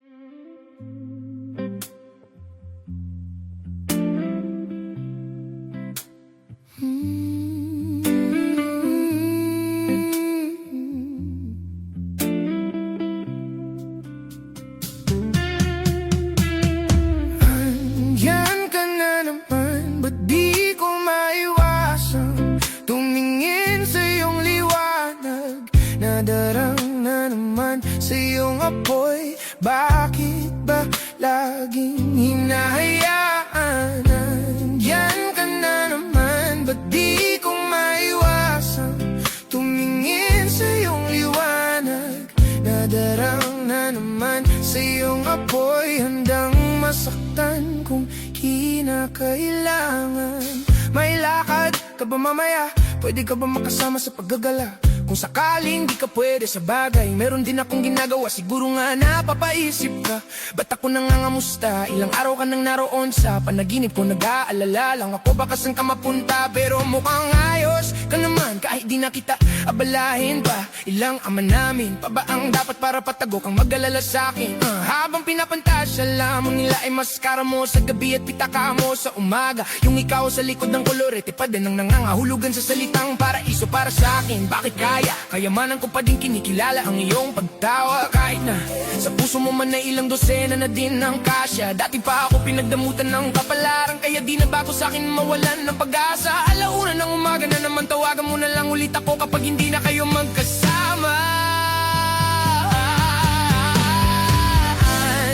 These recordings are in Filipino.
Andyan ka na naman, ba't di ko maiwasan tumingin sa iyong liwanag? Nadarang na naman sa iyong apoy, bakit ba laging hinahayaan? Andyan ka na naman, ba't di ko maiwasan tumingin sa iyong liwanag? Nadarang na naman sa iyong apoy, handang masaktan kung kinakailangan. May lakad ka ba mamaya? Pwede ka ba makasama sa paggagala? Kung sakaling di ka pwede sa bagay, meron din akong ginagawa, siguro nga napapaisip ka. Ba't ako nangangamusta? Ilang araw ka nang naroon sa panaginip ko, nag-aalala lang ako baka saan ka mapunta. Pero mukhang ayos ka naman kahit di na kita abalahin pa. Ilang ama namin pa ba ang dapat para patago kang mag-alala sa'kin? Habang pinapantasya lamang nila ay maskara mo sa gabi at pitaka mo sa umaga. Yung ikaw sa likod ng kolorete pa din ang nangangahulugan sa salitang paraiso para sa'kin. Bakit kayamanan ko pa din kinikilala ang iyong pagtawa? Kahit na sa puso mo man ay ilang dosena na din ang kasya. Dati pa ako pinagdamutan ng kapalaran, kaya di na bago sa'kin mawalan ng pag-asa. Alauna ng umaga na naman, tawagan mo na lang ulit ako kapag hindi na kayo magkasama.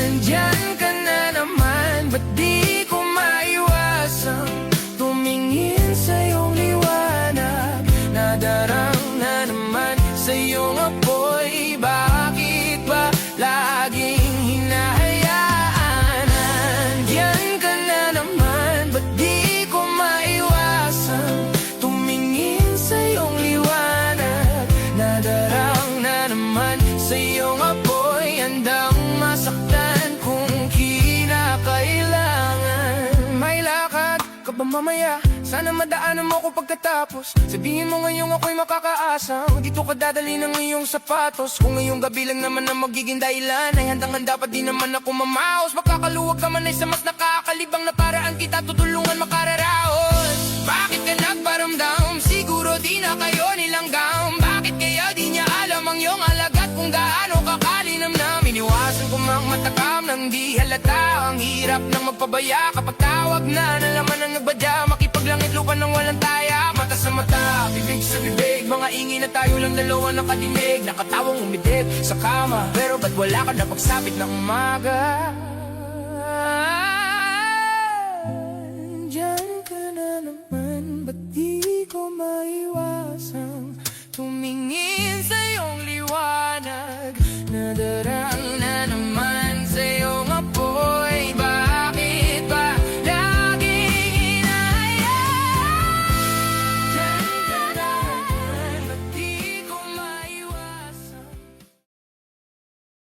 Andyan ka na naman, ba't di ko maiwasan tumingin sa iyong liwanag? Nadarang na naman sa iyong apoy, bakit ba laging hinahayaan? Andyan ka na naman, ba't di ko maiwasan tumingin sa iyong liwanag? Nadarang na naman sa iyong apoy, handang masaktan kung kinakailangan. May lakad ka ba mamaya? Sana madaanan mo ko pagkatapos. Sabihin mo ngayong ako'y makakaasang dito ka dadali ng iyong sapatos. Kung ngayong gabi lang naman ang magiging dahilan, ay handang-handa pa din naman ako mamaos. Makakaluwag ka man ay sa mas nakakalibang na paraan kita tutulungan makararaos. Bakit ka nagparamdam? Siguro di na kayo nilanggam. Bakit kaya di niya alam ang iyong alagat kung gaano kakalinamnam? Iniwasan ko mang matakam nang di halata. Ang hirap nang magpabaya kapag tawag na nalaman ang nagbadya. Makipaglangit lupa nang walang taya. Mata sa mata, bibig sa bibig, mga ingin na tayo lang dalawa nakadinig. Nakatawang umidip sa kama, pero ba't wala ka na pagsapit ng umaga? Diyan ka na naman, ba't di